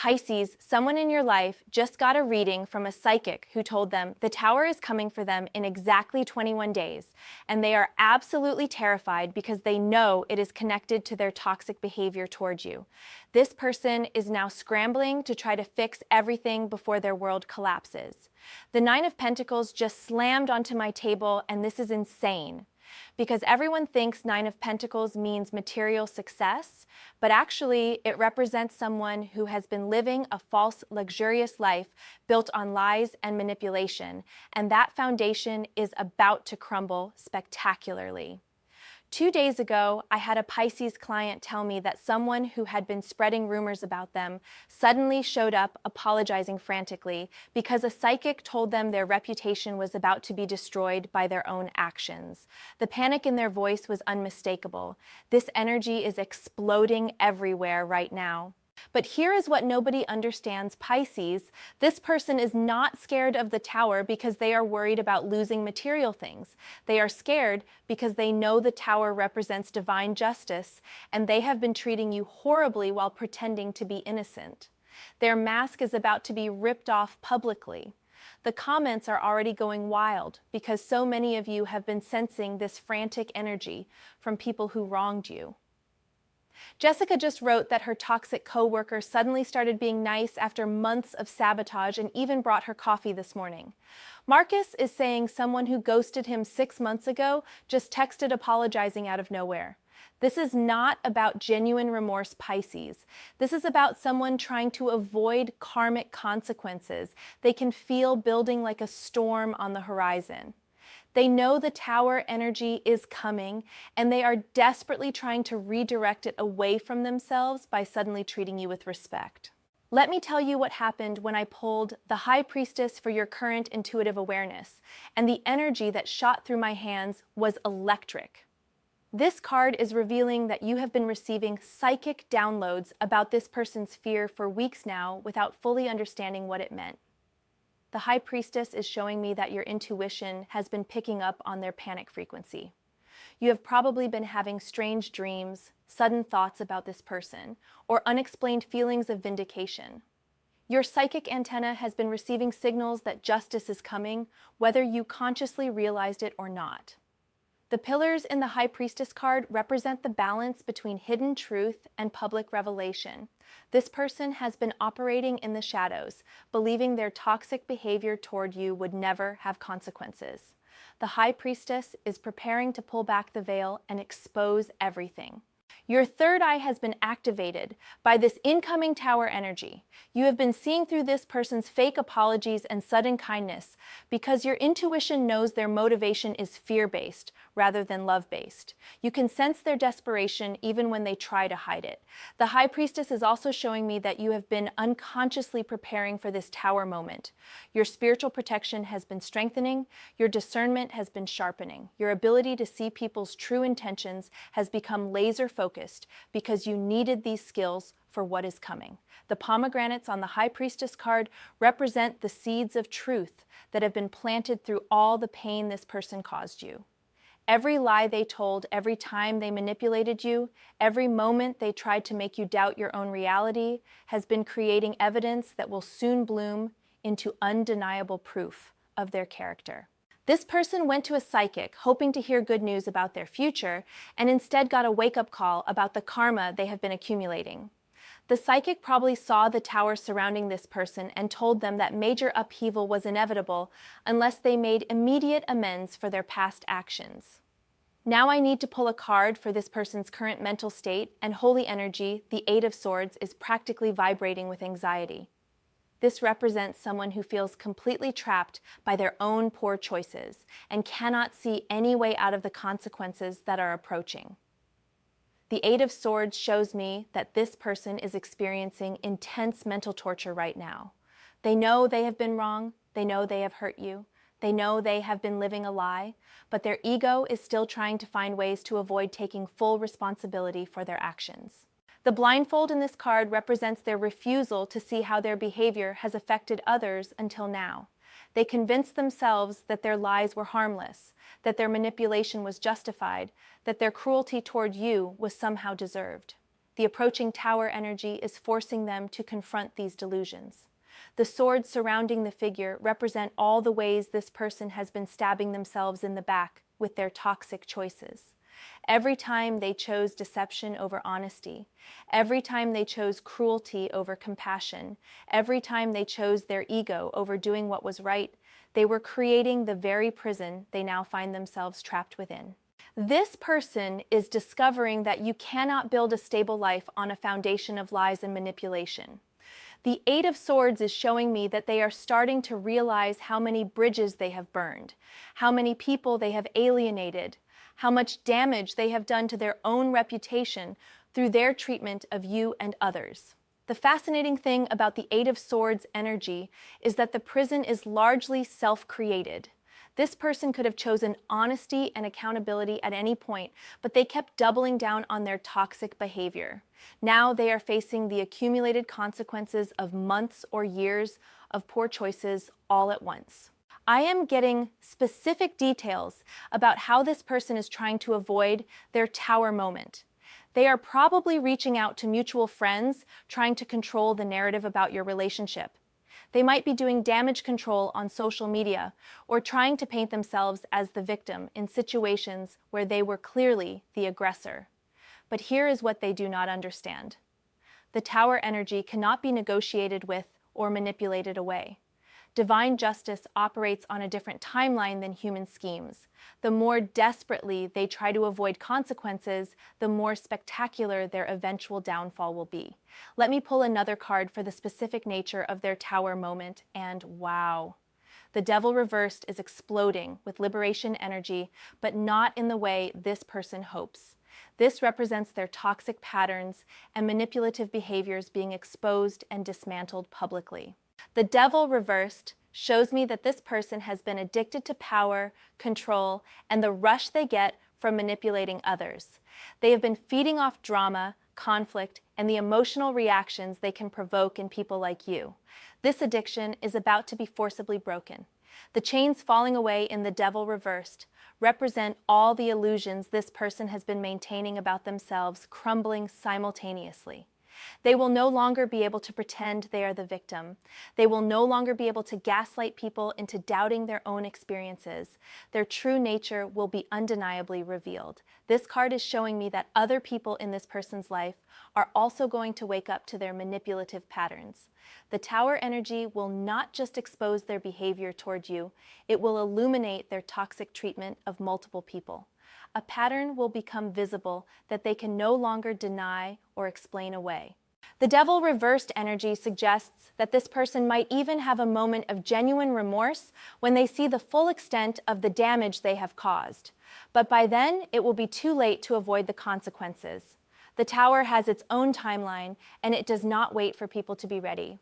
Pisces, someone in your life just got a reading from a psychic who told them the tower is coming for them in exactly 21 days, and they are absolutely terrified because they know it is connected to their toxic behavior toward you. This person is now scrambling to try to fix everything before their world collapses. The Nine of Pentacles just slammed onto my table, and this is insane. Because everyone thinks Nine of Pentacles means material success, but actually it represents someone who has been living a false, luxurious life built on lies and manipulation, and that foundation is about to crumble spectacularly. 2 days ago, I had a Pisces client tell me that someone who had been spreading rumors about them suddenly showed up apologizing frantically because a psychic told them their reputation was about to be destroyed by their own actions. The panic in their voice was unmistakable. This energy is exploding everywhere right now. But here is what nobody understands, Pisces. This person is not scared of the tower because they are worried about losing material things. They are scared because they know the tower represents divine justice, and they have been treating you horribly while pretending to be innocent. Their mask is about to be ripped off publicly. The comments are already going wild because so many of you have been sensing this frantic energy from people who wronged you. Jessica just wrote that her toxic coworker suddenly started being nice after months of sabotage and even brought her coffee this morning. Marcus is saying someone who ghosted him 6 months ago just texted apologizing out of nowhere. This is not about genuine remorse, Pisces. This is about someone trying to avoid karmic consequences they can feel building like a storm on the horizon. They know the tower energy is coming, and they are desperately trying to redirect it away from themselves by suddenly treating you with respect. Let me tell you what happened when I pulled the High Priestess for your current intuitive awareness, and the energy that shot through my hands was electric. This card is revealing that you have been receiving psychic downloads about this person's fear for weeks now without fully understanding what it meant. The High Priestess is showing me that your intuition has been picking up on their panic frequency. You have probably been having strange dreams, sudden thoughts about this person, or unexplained feelings of vindication. Your psychic antenna has been receiving signals that justice is coming, whether you consciously realized it or not. The pillars in the High Priestess card represent the balance between hidden truth and public revelation. This person has been operating in the shadows, believing their toxic behavior toward you would never have consequences. The High Priestess is preparing to pull back the veil and expose everything. Your third eye has been activated by this incoming tower energy. You have been seeing through this person's fake apologies and sudden kindness because your intuition knows their motivation is fear-based rather than love-based. You can sense their desperation even when they try to hide it. The High Priestess is also showing me that you have been unconsciously preparing for this tower moment. Your spiritual protection has been strengthening, your discernment has been sharpening. Your ability to see people's true intentions has become laser-focused because you needed these skills for what is coming. The pomegranates on the High Priestess card represent the seeds of truth that have been planted through all the pain this person caused you. Every lie they told, every time they manipulated you, every moment they tried to make you doubt your own reality has been creating evidence that will soon bloom into undeniable proof of their character. This person went to a psychic hoping to hear good news about their future and instead got a wake-up call about the karma they have been accumulating. The psychic probably saw the tower surrounding this person and told them that major upheaval was inevitable unless they made immediate amends for their past actions. Now I need to pull a card for this person's current mental state, and holy energy, the Eight of Swords, is practically vibrating with anxiety. This represents someone who feels completely trapped by their own poor choices and cannot see any way out of the consequences that are approaching. The Eight of Swords shows me that this person is experiencing intense mental torture right now. They know they have been wrong, they know they have hurt you, they know they have been living a lie, but their ego is still trying to find ways to avoid taking full responsibility for their actions. The blindfold in this card represents their refusal to see how their behavior has affected others until now. They convinced themselves that their lies were harmless, that their manipulation was justified, that their cruelty toward you was somehow deserved. The approaching tower energy is forcing them to confront these delusions. The swords surrounding the figure represent all the ways this person has been stabbing themselves in the back with their toxic choices. Every time they chose deception over honesty, every time they chose cruelty over compassion, every time they chose their ego over doing what was right, they were creating the very prison they now find themselves trapped within. This person is discovering that you cannot build a stable life on a foundation of lies and manipulation. The Eight of Swords is showing me that they are starting to realize how many bridges they have burned, how many people they have alienated, how much damage they have done to their own reputation through their treatment of you and others. The fascinating thing about the Eight of Swords energy is that the prison is largely self-created. This person could have chosen honesty and accountability at any point, but they kept doubling down on their toxic behavior. Now they are facing the accumulated consequences of months or years of poor choices all at once. I am getting specific details about how this person is trying to avoid their tower moment. They are probably reaching out to mutual friends, trying to control the narrative about your relationship. They might be doing damage control on social media or trying to paint themselves as the victim in situations where they were clearly the aggressor. But here is what they do not understand. The tower energy cannot be negotiated with or manipulated away. Divine justice operates on a different timeline than human schemes. The more desperately they try to avoid consequences, the more spectacular their eventual downfall will be. Let me pull another card for the specific nature of their tower moment, and wow. The Devil reversed is exploding with liberation energy, but not in the way this person hopes. This represents their toxic patterns and manipulative behaviors being exposed and dismantled publicly. The Devil reversed shows me that this person has been addicted to power, control, and the rush they get from manipulating others. They have been feeding off drama, conflict, and the emotional reactions they can provoke in people like you. This addiction is about to be forcibly broken. The chains falling away in the Devil reversed represent all the illusions this person has been maintaining about themselves crumbling simultaneously. They will no longer be able to pretend they are the victim. They will no longer be able to gaslight people into doubting their own experiences. Their true nature will be undeniably revealed. This card is showing me that other people in this person's life are also going to wake up to their manipulative patterns. The Tower energy will not just expose their behavior toward you, it will illuminate their toxic treatment of multiple people. A pattern will become visible that they can no longer deny or explain away. The Devil reversed energy suggests that this person might even have a moment of genuine remorse when they see the full extent of the damage they have caused. But by then, it will be too late to avoid the consequences. The Tower has its own timeline, and it does not wait for people to be ready.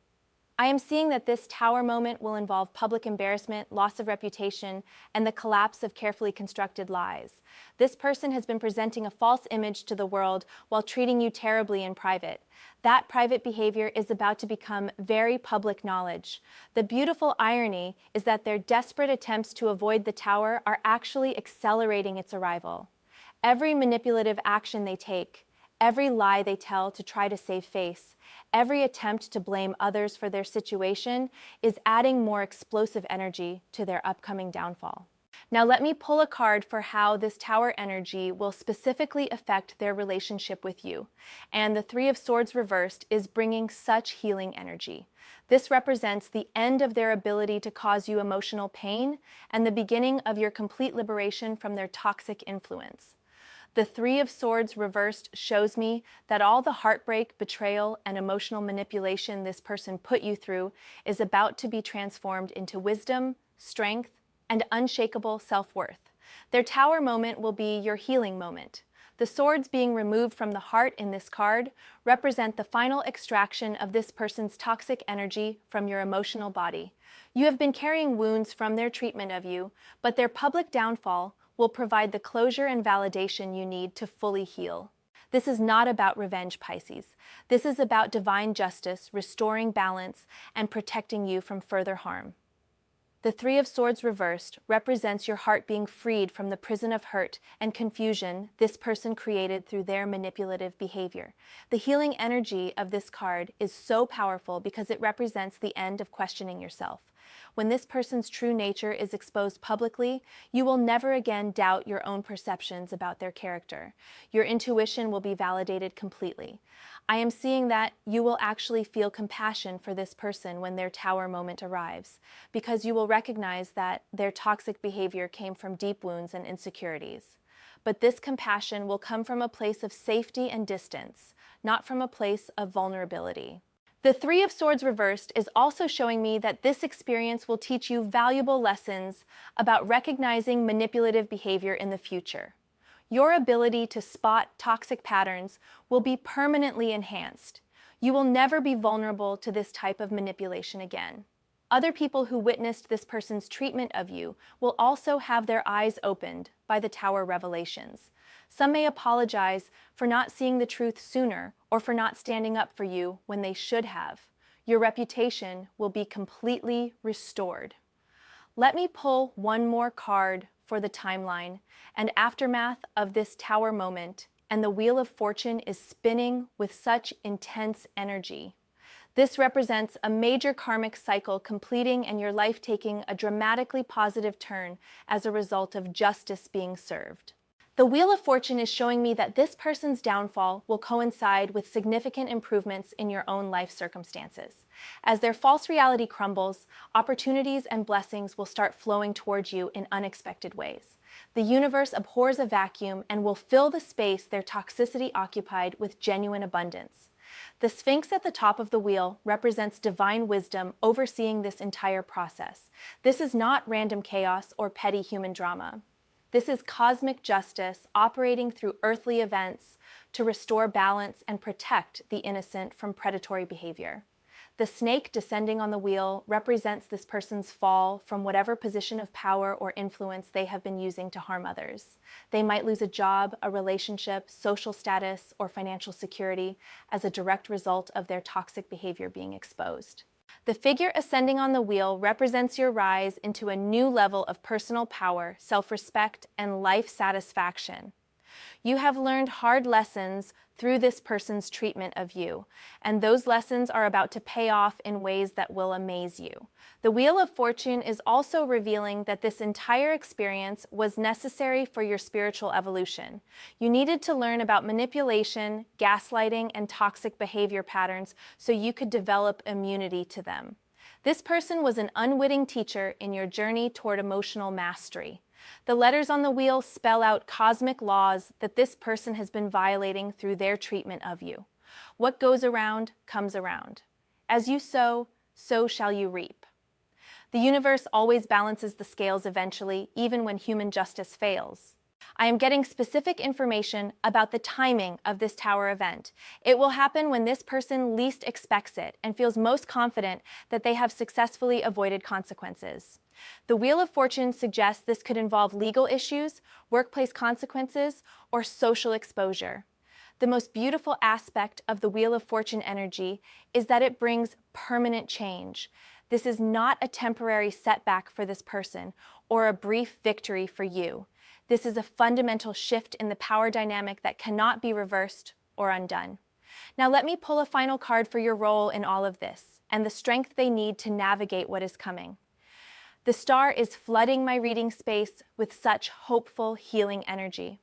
I am seeing that this Tower moment will involve public embarrassment, loss of reputation, and the collapse of carefully constructed lies. This person has been presenting a false image to the world while treating you terribly in private. That private behavior is about to become very public knowledge. The beautiful irony is that their desperate attempts to avoid the Tower are actually accelerating its arrival. Every manipulative action they take, every lie they tell to try to save face, every attempt to blame others for their situation is adding more explosive energy to their upcoming downfall. Now let me pull a card for how this Tower energy will specifically affect their relationship with you. And the Three of Swords reversed is bringing such healing energy. This represents the end of their ability to cause you emotional pain and the beginning of your complete liberation from their toxic influence. The Three of Swords reversed shows me that all the heartbreak, betrayal, and emotional manipulation this person put you through is about to be transformed into wisdom, strength, and unshakable self-worth. Their Tower moment will be your healing moment. The swords being removed from the heart in this card represent the final extraction of this person's toxic energy from your emotional body. You have been carrying wounds from their treatment of you, but their public downfall will provide the closure and validation you need to fully heal. This is not about revenge, Pisces. This is about divine justice, restoring balance, and protecting you from further harm. The Three of Swords reversed represents your heart being freed from the prison of hurt and confusion this person created through their manipulative behavior. The healing energy of this card is so powerful because it represents the end of questioning yourself. When this person's true nature is exposed publicly, you will never again doubt your own perceptions about their character. Your intuition will be validated completely. I am seeing that you will actually feel compassion for this person when their tower moment arrives, because you will recognize that their toxic behavior came from deep wounds and insecurities. But this compassion will come from a place of safety and distance, not from a place of vulnerability. The Three of Swords reversed is also showing me that this experience will teach you valuable lessons about recognizing manipulative behavior in the future. Your ability to spot toxic patterns will be permanently enhanced. You will never be vulnerable to this type of manipulation again. Other people who witnessed this person's treatment of you will also have their eyes opened by the Tower revelations. Some may apologize for not seeing the truth sooner or for not standing up for you when they should have. Your reputation will be completely restored. Let me pull one more card for the timeline and aftermath of this Tower moment, and the Wheel of Fortune is spinning with such intense energy. This represents a major karmic cycle completing and your life taking a dramatically positive turn as a result of justice being served. The Wheel of Fortune is showing me that this person's downfall will coincide with significant improvements in your own life circumstances. As their false reality crumbles, opportunities and blessings will start flowing towards you in unexpected ways. The universe abhors a vacuum and will fill the space their toxicity occupied with genuine abundance. The Sphinx at the top of the wheel represents divine wisdom overseeing this entire process. This is not random chaos or petty human drama. This is cosmic justice operating through earthly events to restore balance and protect the innocent from predatory behavior. The snake descending on the wheel represents this person's fall from whatever position of power or influence they have been using to harm others. They might lose a job, a relationship, social status, or financial security as a direct result of their toxic behavior being exposed. The figure ascending on the wheel represents your rise into a new level of personal power, self-respect, and life satisfaction. You have learned hard lessons through this person's treatment of you, and those lessons are about to pay off in ways that will amaze you. The Wheel of Fortune is also revealing that this entire experience was necessary for your spiritual evolution. You needed to learn about manipulation, gaslighting, and toxic behavior patterns so you could develop immunity to them. This person was an unwitting teacher in your journey toward emotional mastery. The letters on the wheel spell out cosmic laws that this person has been violating through their treatment of you. What goes around comes around. As you sow, so shall you reap. The universe always balances the scales eventually, even when human justice fails. I am getting specific information about the timing of this Tower event. It will happen when this person least expects it and feels most confident that they have successfully avoided consequences. The Wheel of Fortune suggests this could involve legal issues, workplace consequences, or social exposure. The most beautiful aspect of the Wheel of Fortune energy is that it brings permanent change. This is not a temporary setback for this person or a brief victory for you. This is a fundamental shift in the power dynamic that cannot be reversed or undone. Now let me pull a final card for your role in all of this and the strength they need to navigate what is coming. The star is flooding my reading space with such hopeful, healing energy.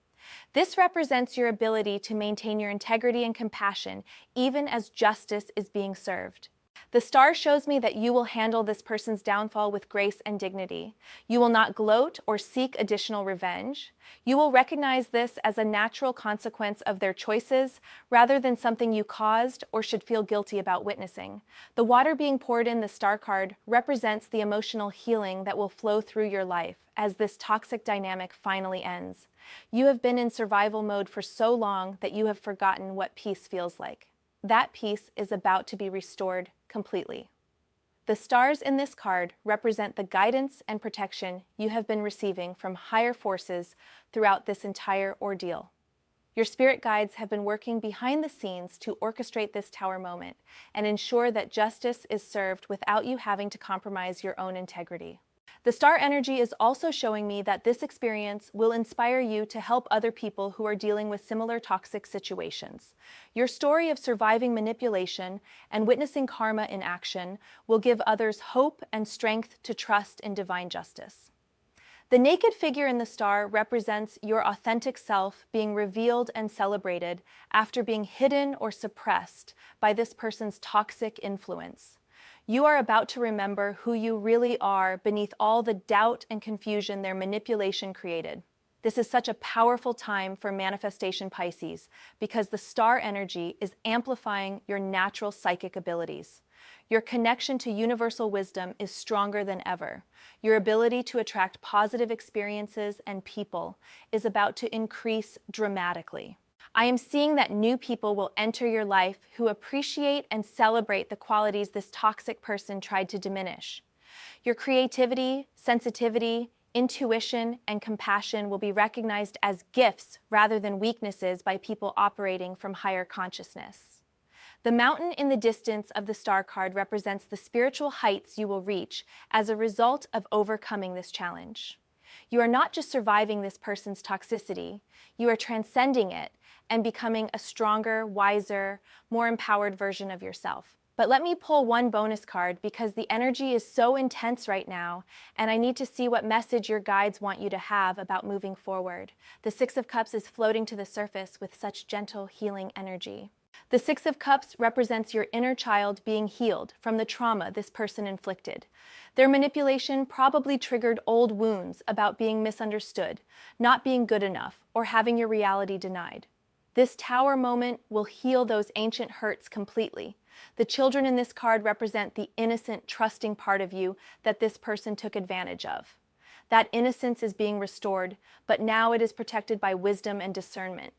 This represents your ability to maintain your integrity and compassion even as justice is being served. The star shows me that you will handle this person's downfall with grace and dignity. You will not gloat or seek additional revenge. You will recognize this as a natural consequence of their choices rather than something you caused or should feel guilty about witnessing. The water being poured in the star card represents the emotional healing that will flow through your life as this toxic dynamic finally ends. You have been in survival mode for so long that you have forgotten what peace feels like. That peace is about to be restored completely. The stars in this card represent the guidance and protection you have been receiving from higher forces throughout this entire ordeal. Your spirit guides have been working behind the scenes to orchestrate this Tower moment and ensure that justice is served without you having to compromise your own integrity. The star energy is also showing me that this experience will inspire you to help other people who are dealing with similar toxic situations. Your story of surviving manipulation and witnessing karma in action will give others hope and strength to trust in divine justice. The naked figure in the star represents your authentic self being revealed and celebrated after being hidden or suppressed by this person's toxic influence. You are about to remember who you really are beneath all the doubt and confusion their manipulation created. This is such a powerful time for manifestation, Pisces, because the star energy is amplifying your natural psychic abilities. Your connection to universal wisdom is stronger than ever. Your ability to attract positive experiences and people is about to increase dramatically. I am seeing that new people will enter your life who appreciate and celebrate the qualities this toxic person tried to diminish. Your creativity, sensitivity, intuition, and compassion will be recognized as gifts rather than weaknesses by people operating from higher consciousness. The mountain in the distance of the star card represents the spiritual heights you will reach as a result of overcoming this challenge. You are not just surviving this person's toxicity, you are transcending it and becoming a stronger, wiser, more empowered version of yourself. But let me pull one bonus card because the energy is so intense right now, and I need to see what message your guides want you to have about moving forward. The Six of Cups is floating to the surface with such gentle, healing energy. The Six of Cups represents your inner child being healed from the trauma this person inflicted. Their manipulation probably triggered old wounds about being misunderstood, not being good enough, or having your reality denied. This Tower moment will heal those ancient hurts completely. The children in this card represent the innocent, trusting part of you that this person took advantage of. That innocence is being restored, but now it is protected by wisdom and discernment.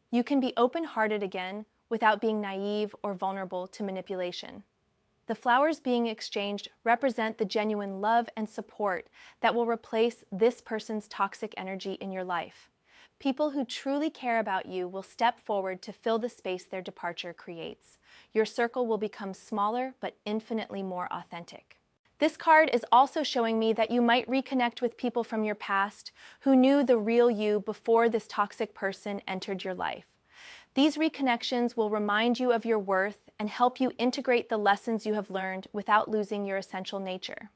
You can be open-hearted again without being naive or vulnerable to manipulation. The flowers being exchanged represent the genuine love and support that will replace this person's toxic energy in your life. People who truly care about you will step forward to fill the space their departure creates. Your circle will become smaller but infinitely more authentic. This card is also showing me that you might reconnect with people from your past who knew the real you before this toxic person entered your life. These reconnections will remind you of your worth and help you integrate the lessons you have learned without losing your essential nature.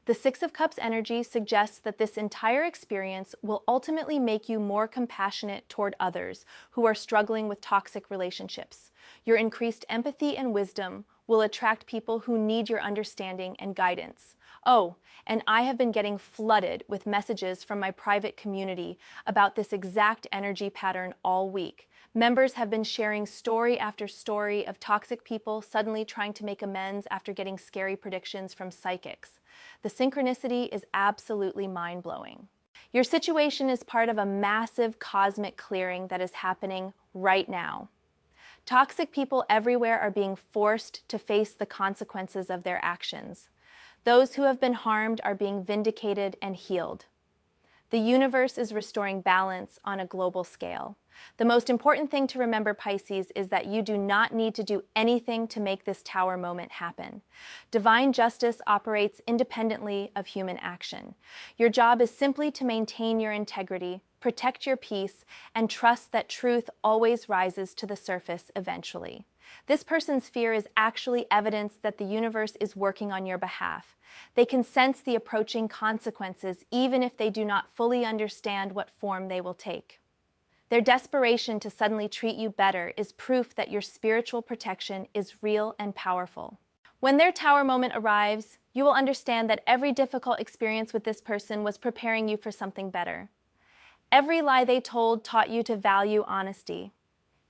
The Six of Cups energy suggests that this entire experience will ultimately make you more compassionate toward others who are struggling with toxic relationships. Your increased empathy and wisdom will attract people who need your understanding and guidance. Oh, and I have been getting flooded with messages from my private community about this exact energy pattern all week. Members have been sharing story after story of toxic people suddenly trying to make amends after getting scary predictions from psychics. The synchronicity is absolutely mind-blowing. Your situation is part of a massive cosmic clearing that is happening right now. Toxic people everywhere are being forced to face the consequences of their actions. Those who have been harmed are being vindicated and healed. The universe is restoring balance on a global scale. The most important thing to remember, Pisces, is that you do not need to do anything to make this Tower moment happen. Divine justice operates independently of human action. Your job is simply to maintain your integrity, protect your peace, and trust that truth always rises to the surface eventually. This person's fear is actually evidence that the universe is working on your behalf. They can sense the approaching consequences even if they do not fully understand what form they will take. Their desperation to suddenly treat you better is proof that your spiritual protection is real and powerful. When their Tower moment arrives, you will understand that every difficult experience with this person was preparing you for something better. Every lie they told taught you to value honesty.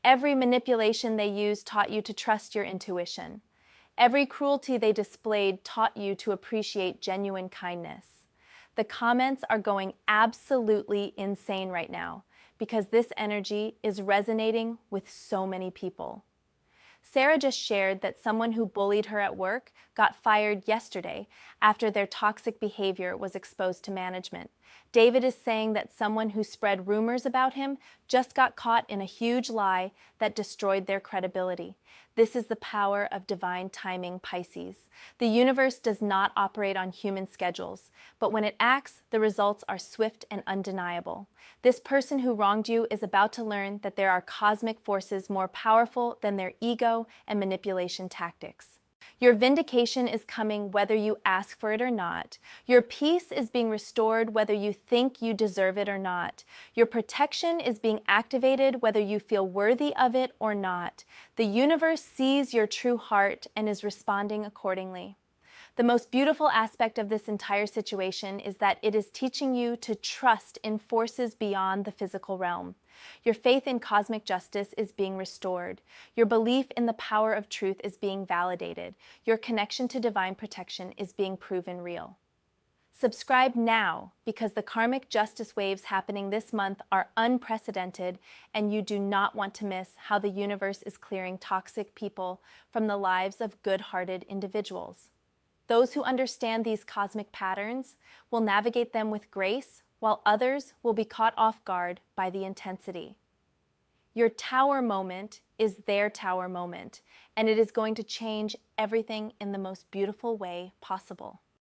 Every manipulation they used taught you to trust your intuition. Every cruelty they displayed taught you to appreciate genuine kindness. The comments are going absolutely insane right now because this energy is resonating with so many people. Sarah just shared that someone who bullied her at work got fired yesterday after their toxic behavior was exposed to management. David is saying that someone who spread rumors about him just got caught in a huge lie that destroyed their credibility. This is the power of divine timing, Pisces. The universe does not operate on human schedules, but when it acts, the results are swift and undeniable. This person who wronged you is about to learn that there are cosmic forces more powerful than their ego and manipulation tactics. Your vindication is coming whether you ask for it or not. Your peace is being restored whether you think you deserve it or not. Your protection is being activated whether you feel worthy of it or not. The universe sees your true heart and is responding accordingly. The most beautiful aspect of this entire situation is that it is teaching you to trust in forces beyond the physical realm. Your faith in cosmic justice is being restored. Your belief in the power of truth is being validated. Your connection to divine protection is being proven real. Subscribe now because the karmic justice waves happening this month are unprecedented, and you do not want to miss how the universe is clearing toxic people from the lives of good-hearted individuals. Those who understand these cosmic patterns will navigate them with grace, while others will be caught off guard by the intensity. Your tower moment is their tower moment, and it is going to change everything in the most beautiful way possible.